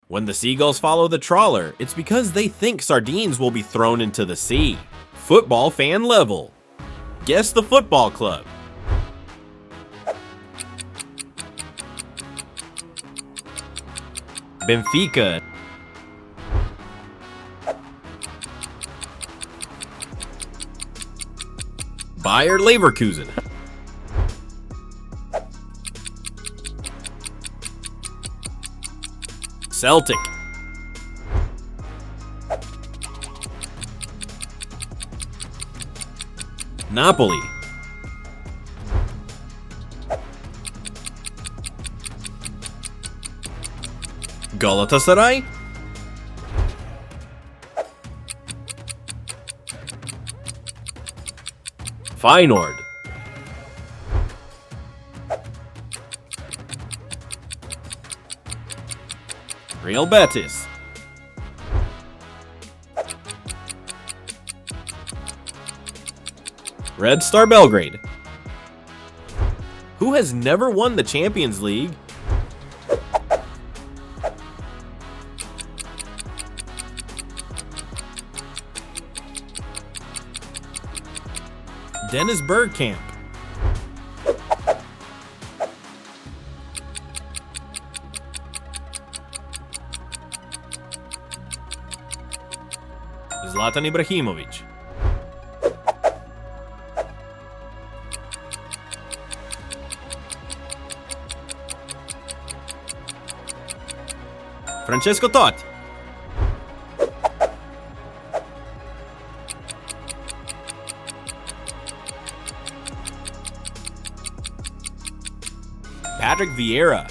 When the seagulls follow the trawler, it's because they think sardines will be thrown into the sea. Football fan level. Guess the football club. Benfica. Bayer Leverkusen. Celtic. Napoli. Galatasaray. Feyenoord. Real Betis. Red Star Belgrade. Who has never won the Champions League? Dennis Bergkamp. Zlatan Ibrahimović. Francesco Totti. Patrick Vieira.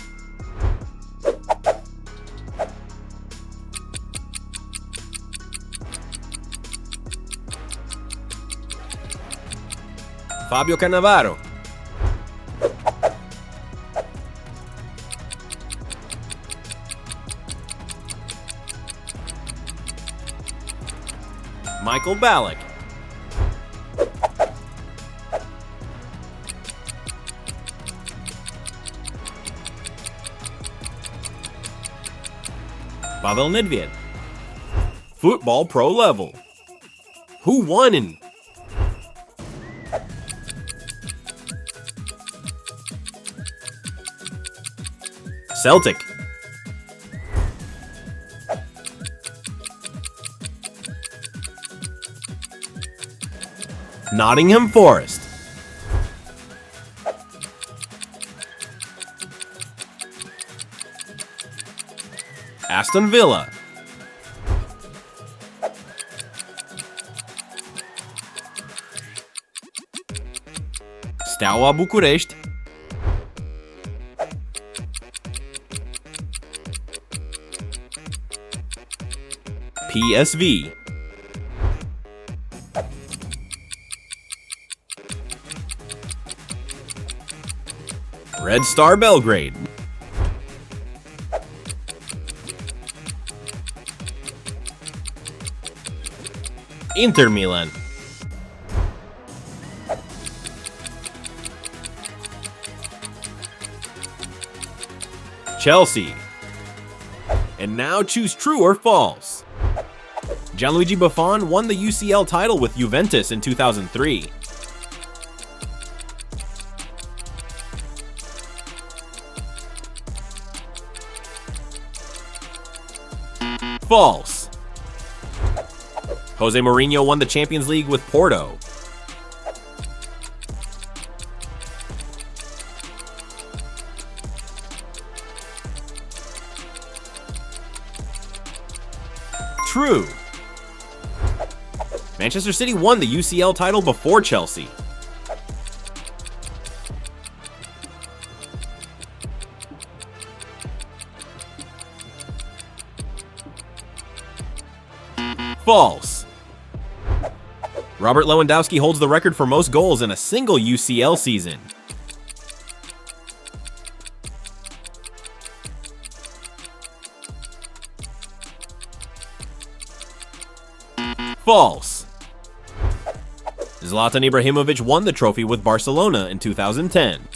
Fabio Cannavaro. Michael Ballack. Pavel Nedved. Football pro level. Who won in? Celtic. Nottingham Forest. Aston Villa. Steaua București. PSV. Red Star Belgrade. Inter Milan. Chelsea. And now choose true or false. Gianluigi Buffon won the UCL title with Juventus in 2003. False. Jose Mourinho won the Champions League with Porto. True. Manchester City won the UCL title before Chelsea. False. Robert Lewandowski holds the record for most goals in a single UCL season. False. Zlatan Ibrahimović won the trophy with Barcelona in 2010.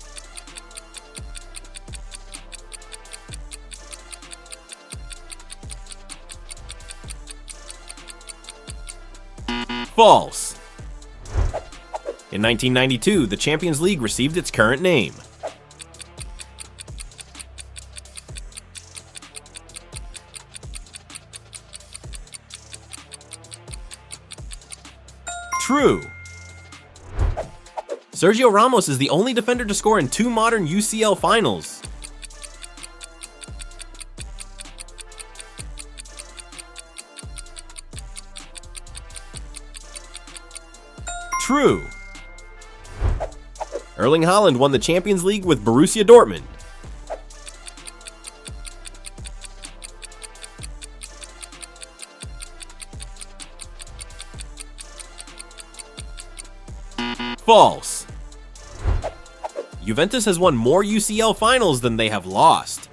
False. In 1992, the Champions League received its current name. True. Sergio Ramos is the only defender to score in 2 modern UCL finals. True. Erling Haaland won the Champions League with Borussia Dortmund. False. Juventus has won more UCL finals than they have lost.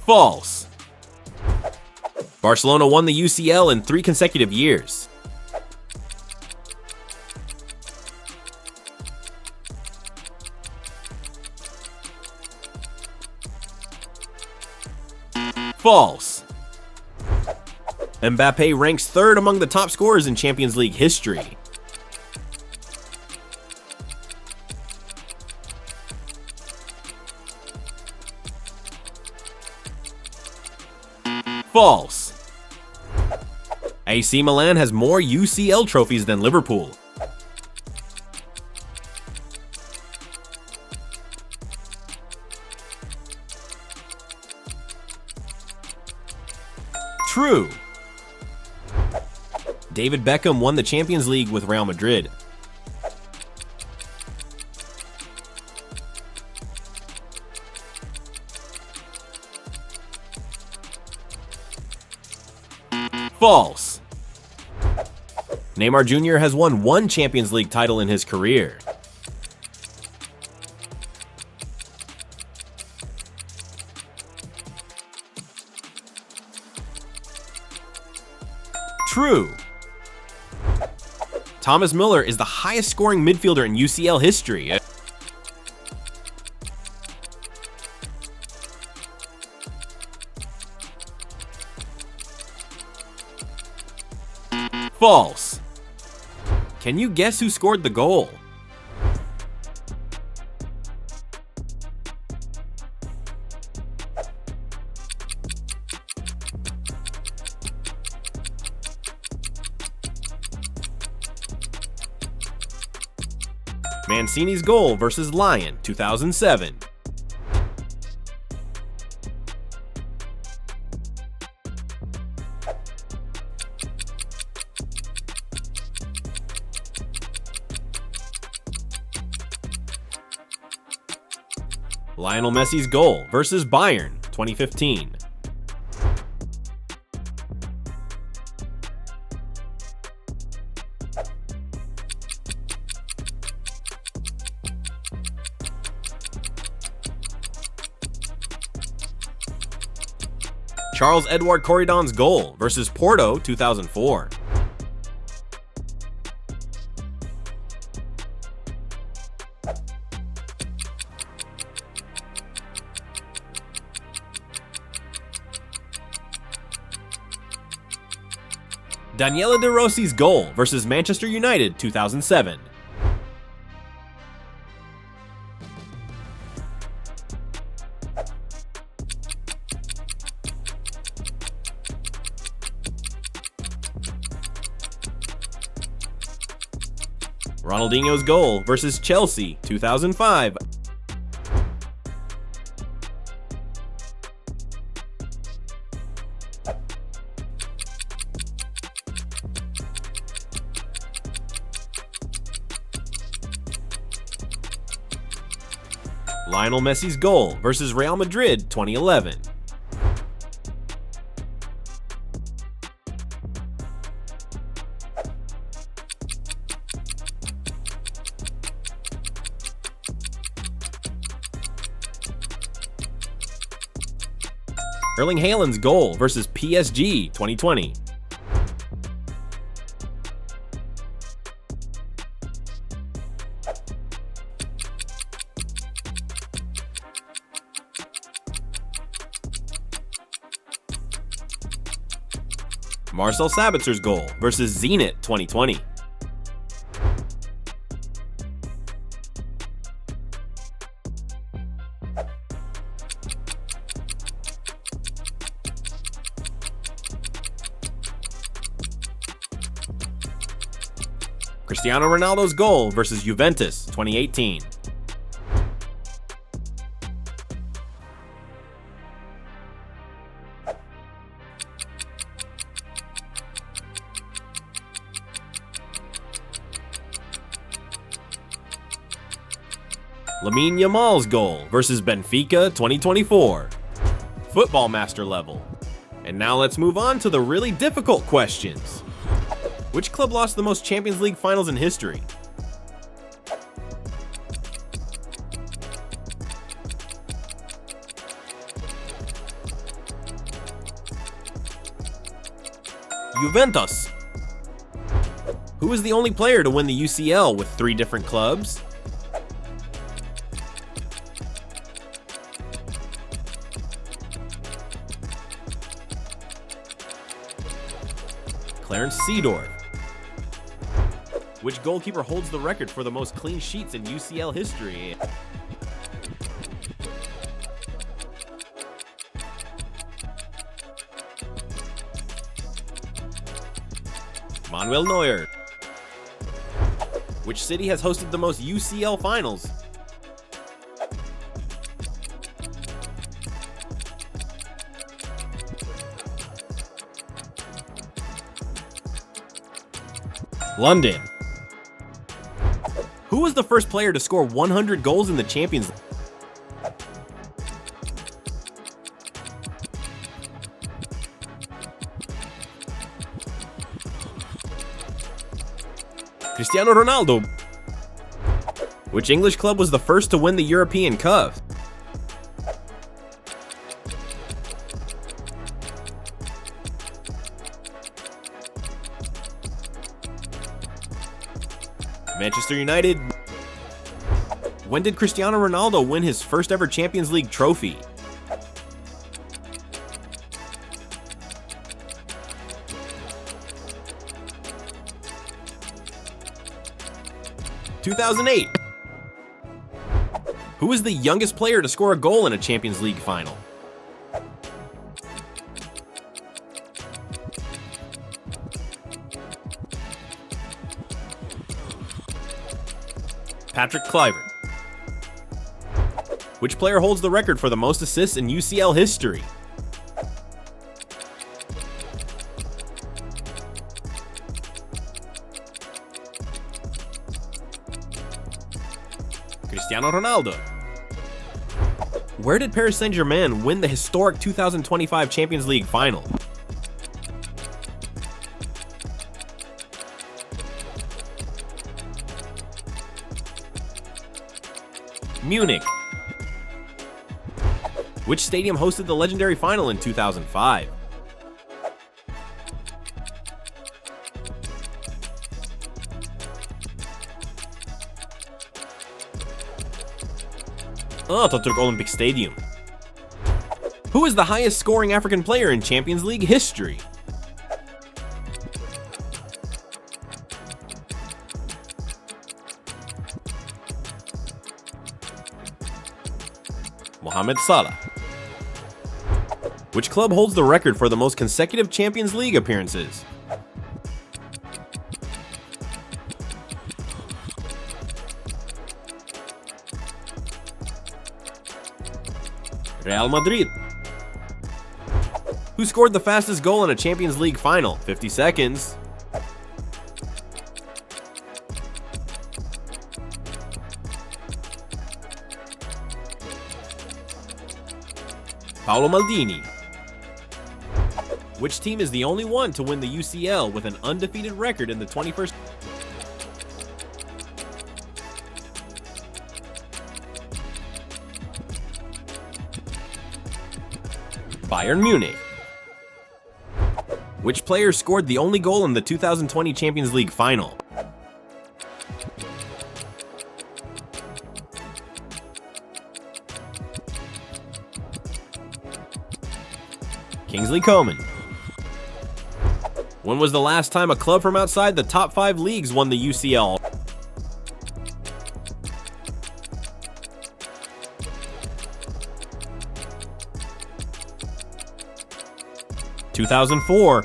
False. Barcelona won the UCL in 3 consecutive years. False. Mbappe ranks 3rd among the top scorers in Champions League history. False. AC Milan has more UCL trophies than Liverpool. True. David Beckham won the Champions League with Real Madrid. False. Neymar Jr. has won 1 Champions League title in his career. True. Thomas Müller is the highest scoring midfielder in UCL history. False. Can you guess who scored the goal? Mancini's goal versus Lyon, 2007. Lionel Messi's goal versus Bayern, 2015. Charles Edouard Corridon's goal versus Porto, 2004. Daniele De Rossi's goal versus Manchester United, 2007. Ronaldinho's goal versus Chelsea, 2005. Lionel Messi's goal versus Real Madrid, 2011. Erling Haaland's goal versus PSG, 2020. Marcel Sabitzer's goal versus Zenit 2020. Cristiano Ronaldo's goal versus Juventus 2018. Lamine Yamal's goal versus Benfica 2024. Football master level. And now let's move on to the really difficult questions. Which club lost the most Champions League finals in history? Juventus. Who is the only player to win the UCL with 3 different clubs? Clarence Seedorf. Which goalkeeper holds the record for the most clean sheets in UCL history? Manuel Neuer. Which city has hosted the most UCL finals? London. Who was the first player to score 100 goals in the Champions League? Cristiano Ronaldo. Which English club was the first to win the European Cup? Manchester United. When did Cristiano Ronaldo win his first ever Champions League trophy? (2008). Who is the youngest player to score a goal in a Champions League final? Patrick Kluivert. Which player holds the record for the most assists in UCL history? Cristiano Ronaldo. Where did Paris Saint-Germain win the historic 2025 Champions League final? Munich. Which stadium hosted the legendary final in 2005? Atatürk Olympic Stadium. Who is the highest scoring African player in Champions League history? Mohamed Salah. Which club holds the record for the most consecutive Champions League appearances? Real Madrid. Who scored the fastest goal in a Champions League final? 50 seconds. Paolo Maldini. Which team is the only one to win the UCL with an undefeated record in the 21st? Bayern Munich. Which player scored the only goal in the 2020 Champions League final? Kingsley Coman. When was the last time a club from outside the top 5 leagues won the UCL? (2004).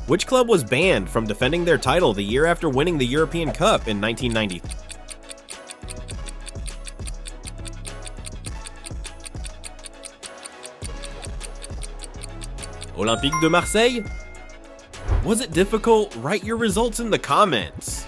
Which club was banned from defending their title the year after winning the European Cup in 1990? Olympique de Marseille? Was it difficult? Write your results in the comments.